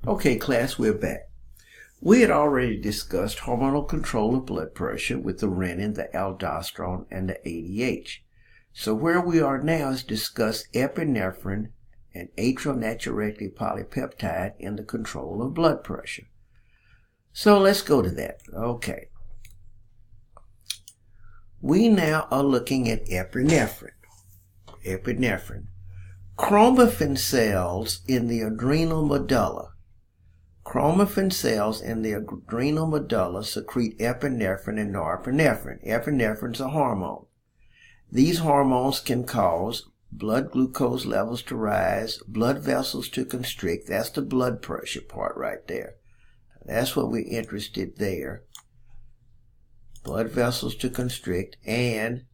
Okay, class, we're back. We had already discussed hormonal control of blood pressure with the renin, the aldosterone, and the ADH. So where we are now is discuss epinephrine and atrial natriuretic polypeptide in the control of blood pressure. So let's go to that. Okay. We now are looking at epinephrine. Chromaffin cells in the adrenal medulla. Chromaffin cells in the adrenal medulla secrete epinephrine and norepinephrine. Epinephrine is a hormone. These hormones can cause blood glucose levels to rise, blood vessels to constrict. That's the blood pressure part right there. That's what we're interested there. Blood vessels to constrict and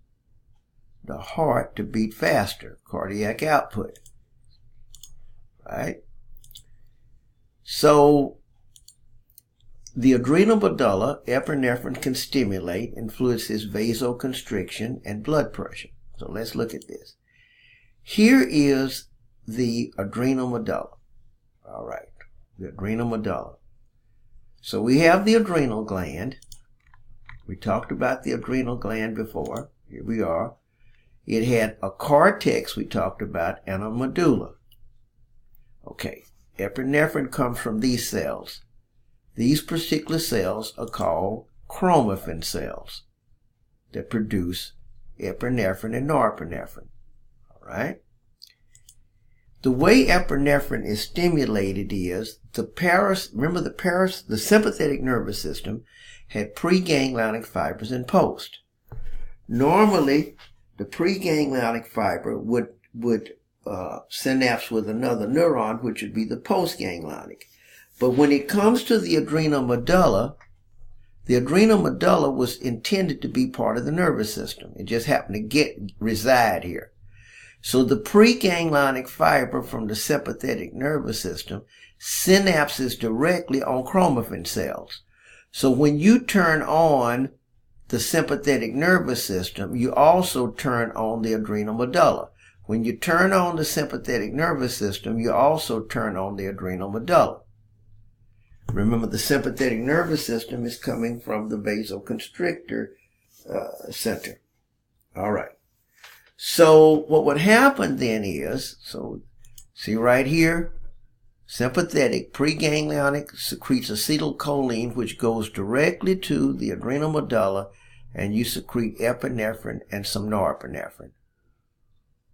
the heart to beat faster, cardiac output. Right? So, the adrenal medulla, epinephrine can stimulate, influences vasoconstriction and blood pressure. So let's look at this. Here is the adrenal medulla. All right, the adrenal medulla. So we have the adrenal gland. We talked about the adrenal gland before. Here we are. It had a cortex we talked about and a medulla. Okay, epinephrine comes from these cells. These particular cells are called chromaffin cells that produce epinephrine and norepinephrine. All right. The way epinephrine is stimulated is the sympathetic nervous system had preganglionic fibers and post. Normally, the preganglionic fiber would synapse with another neuron, which would be the postganglionic. But when it comes to the adrenal medulla was intended to be part of the nervous system. It just happened to reside here. So the preganglionic fiber from the sympathetic nervous system synapses directly on chromaffin cells. So when you turn on the sympathetic nervous system, you also turn on the adrenal medulla. When you turn on the sympathetic nervous system, you also turn on the adrenal medulla. Remember, the sympathetic nervous system is coming from the vasoconstrictor center. All right. So what would happen then is, see right here, sympathetic preganglionic secretes acetylcholine, which goes directly to the adrenal medulla, and you secrete epinephrine and some norepinephrine.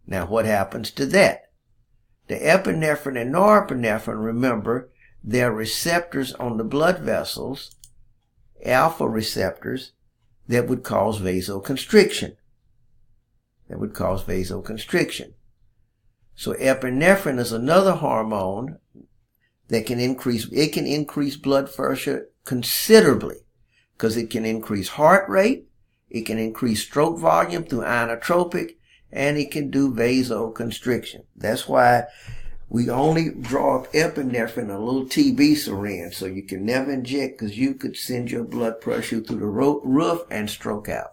Now what happens to that? The epinephrine and norepinephrine, remember, they're receptors on the blood vessels, alpha receptors, that would cause vasoconstriction. So epinephrine is another hormone that can increase blood pressure considerably, because it can increase heart rate, it can increase stroke volume through inotropic, and it can do vasoconstriction. That's why we only draw up epinephrine in a little TB syringe, so you can never inject, because you could send your blood pressure through the roof and stroke out.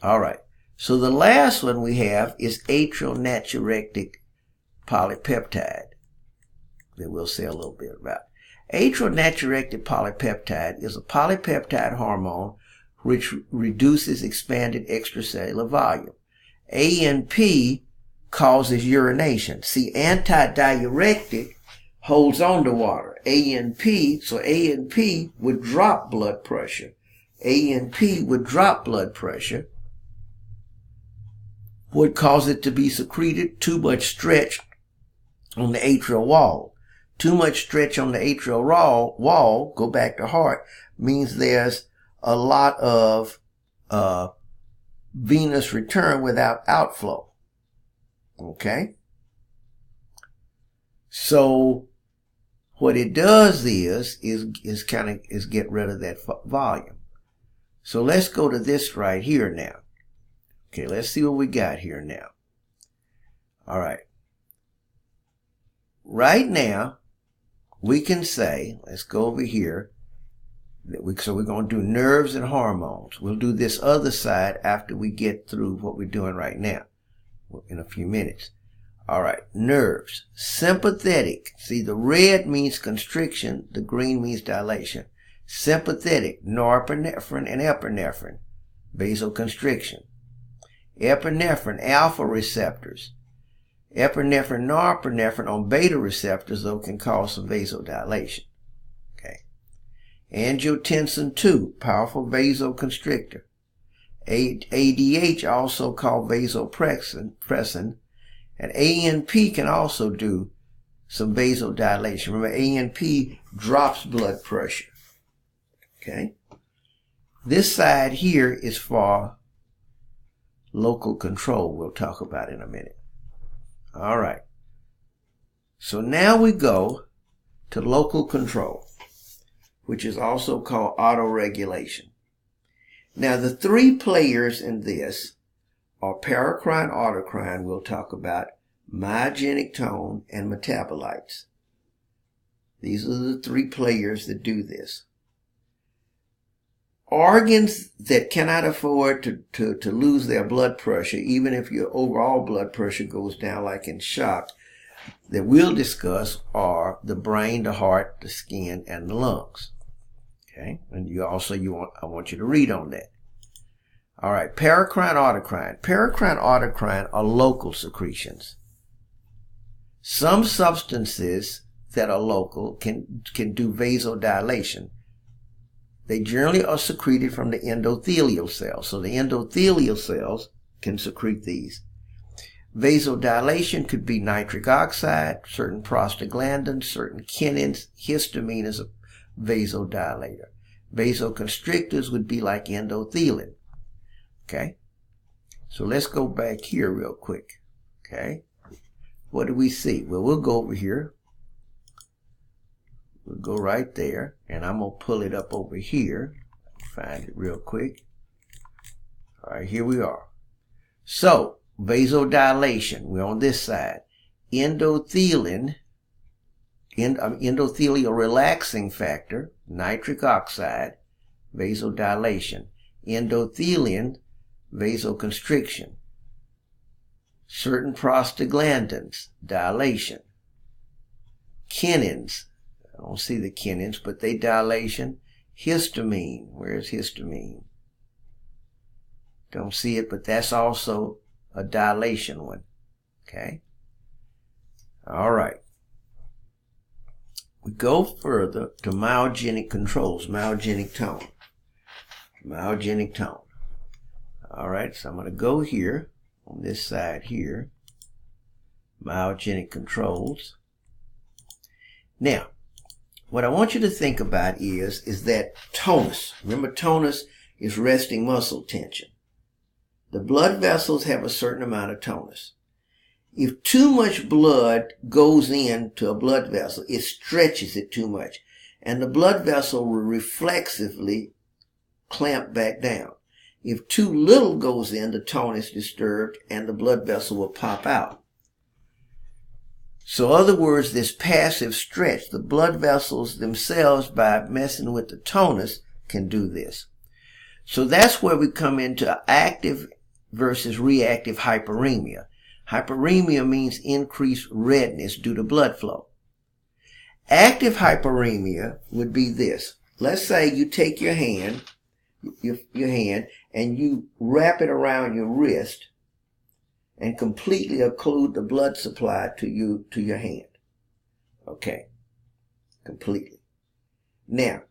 All right. So the last one we have is atrial natriuretic polypeptide that we'll say a little bit about. Atrial natriuretic polypeptide is a polypeptide hormone which reduces expanded extracellular volume. ANP causes urination. See, antidiuretic holds on to water. So ANP would drop blood pressure. Would cause it to be secreted, too much stretch on the atrial wall. Too much stretch on the atrial wall, go back to heart, means there's a lot of venous return without outflow. Okay? So what it does is get rid of that volume. So let's go to this right here now. Okay, let's see what we got here now. All right. Right now, we can say, let's go over here. So we're going to do nerves and hormones. We'll do this other side after we get through what we're doing right now in a few minutes. All right, nerves. Sympathetic. See, the red means constriction, the green means dilation. Sympathetic, norepinephrine and epinephrine, vasoconstriction. Epinephrine, alpha receptors. Epinephrine, norepinephrine on beta receptors, though, can cause some vasodilation. Okay. Angiotensin II, powerful vasoconstrictor. ADH, also called vasopressin, and ANP can also do some vasodilation. Remember, ANP drops blood pressure. Okay. This side here is for local control. We'll talk about in a minute. All right. So now we go to local control, which is also called autoregulation. Now, the three players in this are paracrine, autocrine, we'll talk about, myogenic tone, and metabolites. These are the three players that do this. Organs that cannot afford to lose their blood pressure, even if your overall blood pressure goes down, like in shock, that we'll discuss are the brain, the heart, the skin, and the lungs. Okay, and I want you to read on that. All right, paracrine, autocrine. Paracrine, autocrine are local secretions. Some substances that are local can do vasodilation. They generally are secreted from the endothelial cells. So the endothelial cells can secrete these. Vasodilation could be nitric oxide, certain prostaglandins, certain kinins. Histamine is a vasodilator. Vasoconstrictors would be like endothelin. Okay? So let's go back here real quick. Okay? What do we see? Well, we'll go over here. We'll go right there, and I'm going to pull it up over here. Find it real quick. All right, here we are. So, vasodilation, we're on this side. Endothelin, endothelial relaxing factor, nitric oxide, vasodilation. Endothelin, vasoconstriction. Certain prostaglandins, dilation. Kinins, I don't see the kinins, but they dilation. Histamine, where's histamine? Don't see it, but that's also a dilation one. Okay? All right. We go further to myogenic controls, myogenic tone. Myogenic tone. All right, so I'm going to go here, on this side here, myogenic controls. Now, what I want you to think about is that tonus. Remember, tonus is resting muscle tension. The blood vessels have a certain amount of tonus. If too much blood goes into a blood vessel, it stretches it too much, and the blood vessel will reflexively clamp back down. If too little goes in, the tone is disturbed and the blood vessel will pop out. So in other words, this passive stretch, the blood vessels themselves, by messing with the tonus, can do this. So that's where we come into active versus reactive hyperemia. Hyperemia means increased redness due to blood flow. Active hyperemia would be this. Let's say you take your hand, and you wrap it around your wrist and completely occlude the blood supply to your hand. Okay. Completely. Now,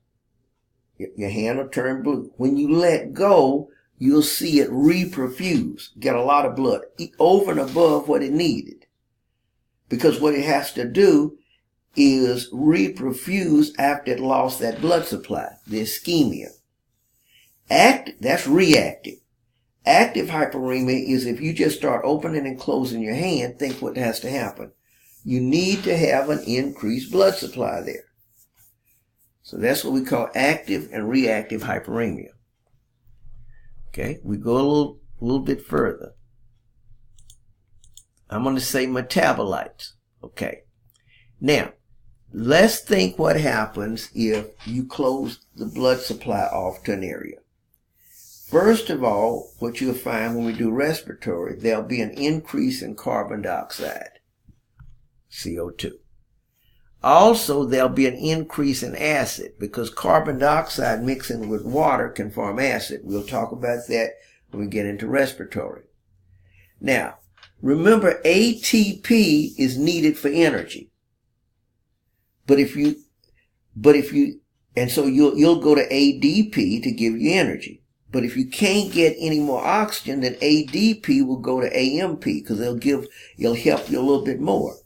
your hand will turn blue. When you let go, you'll see it reperfuse, get a lot of blood over and above what it needed. Because what it has to do is reperfuse after it lost that blood supply, the ischemia. That's reactive. Active hyperemia is if you just start opening and closing your hand, think what has to happen. You need to have an increased blood supply there. So that's what we call active and reactive hyperemia. Okay, we go a little bit further. I'm going to say metabolites. Okay. Now, let's think what happens if you close the blood supply off to an area. First of all, what you'll find when we do respiratory, there'll be an increase in carbon dioxide. CO2. Also, there'll be an increase in acid because carbon dioxide mixing with water can form acid. We'll talk about that when we get into respiratory. Now, remember ATP is needed for energy. And so you'll go to ADP to give you energy. But if you can't get any more oxygen, then ADP will go to AMP because it'll help you a little bit more.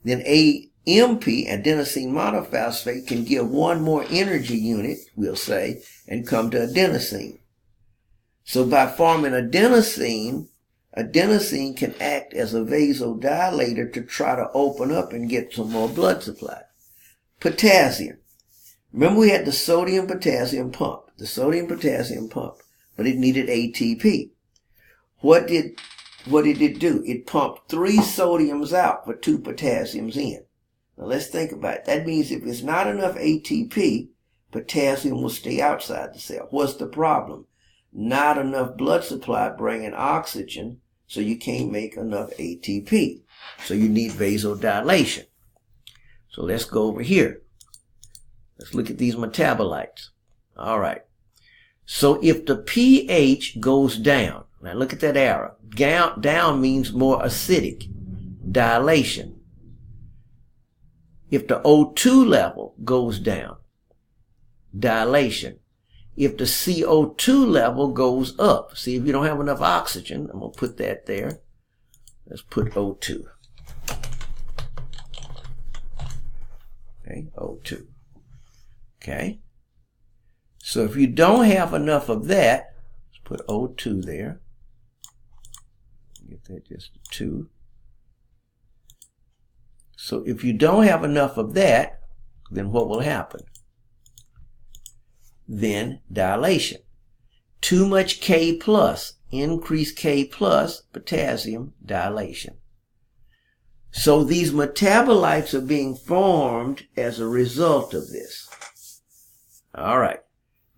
Then AMP, adenosine monophosphate, can give one more energy unit, we'll say, and come to adenosine. So by forming adenosine can act as a vasodilator to try to open up and get some more blood supply. Potassium. Remember we had the sodium-potassium pump. But it needed ATP. What did it do? It pumped 3 sodiums out for 2 potassiums in. Now let's think about it. That means if it's not enough ATP, potassium will stay outside the cell. What's the problem? Not enough blood supply bringing oxygen, so you can't make enough ATP. So you need vasodilation. So let's go over here. Let's look at these metabolites. All right. So if the pH goes down, now look at that arrow. Down means more acidic, dilation. If the O2 level goes down, dilation. If the CO2 level goes up, see if you don't have enough oxygen, I'm going to put that there. Let's put O2. Okay, O2. Okay. So if you don't have enough of that, let's put O2 there. Get that just a 2. So if you don't have enough of that, then what will happen? Then dilation. Too much K plus, increased K plus, potassium, dilation. So these metabolites are being formed as a result of this. All right.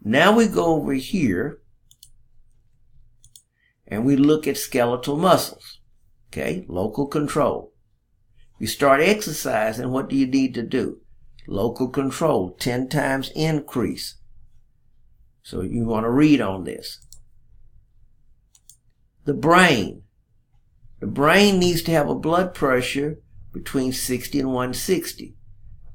Now we go over here and we look at skeletal muscles. Okay, local control. You start exercising, what do you need to do? Local control, 10 times increase. So you want to read on this. The brain. The brain needs to have a blood pressure between 60 and 160.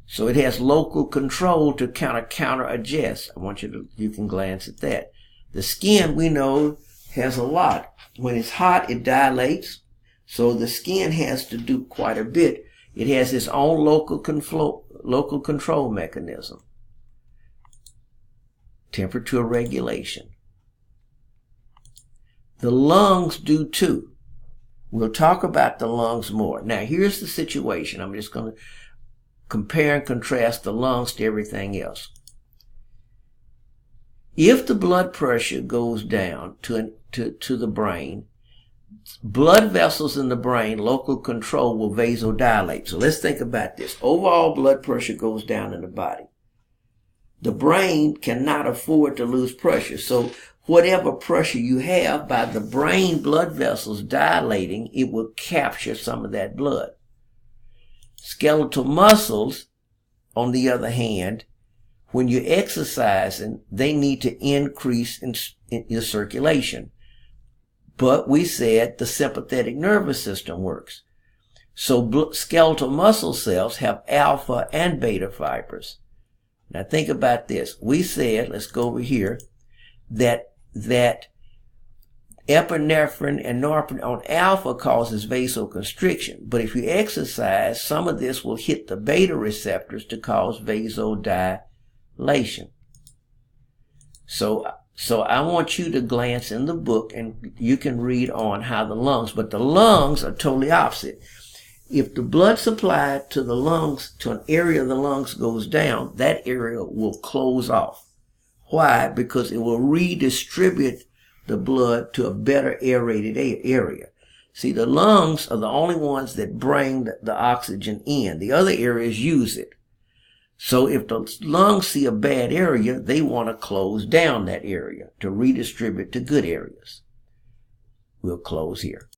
So it has local control to counter adjust. I want you can glance at that. The skin, we know, has a lot. When it's hot, it dilates. So the skin has to do quite a bit. It has its own local control mechanism. Temperature regulation. The lungs do too. We'll talk about the lungs more. Now here's the situation. I'm just going to compare and contrast the lungs to everything else. If the blood pressure goes down to the brain, blood vessels in the brain, local control, will vasodilate. So let's think about this. Overall blood pressure goes down in the body. The brain cannot afford to lose pressure. So whatever pressure you have, by the brain blood vessels dilating, it will capture some of that blood. Skeletal muscles, on the other hand, when you're exercising, they need to increase in your circulation. But we said the sympathetic nervous system works. So skeletal muscle cells have alpha and beta fibers. Now think about this. We said, let's go over here, that epinephrine and norepinephrine on alpha causes vasoconstriction. But if you exercise, some of this will hit the beta receptors to cause vasodilation. So I want you to glance in the book and you can read on how the lungs, but the lungs are totally opposite. If the blood supply to the lungs, to an area of the lungs goes down, that area will close off. Why? Because it will redistribute the blood to a better aerated area. See, the lungs are the only ones that bring the oxygen in. The other areas use it. So if the lungs see a bad area, they want to close down that area to redistribute to good areas. We'll close here.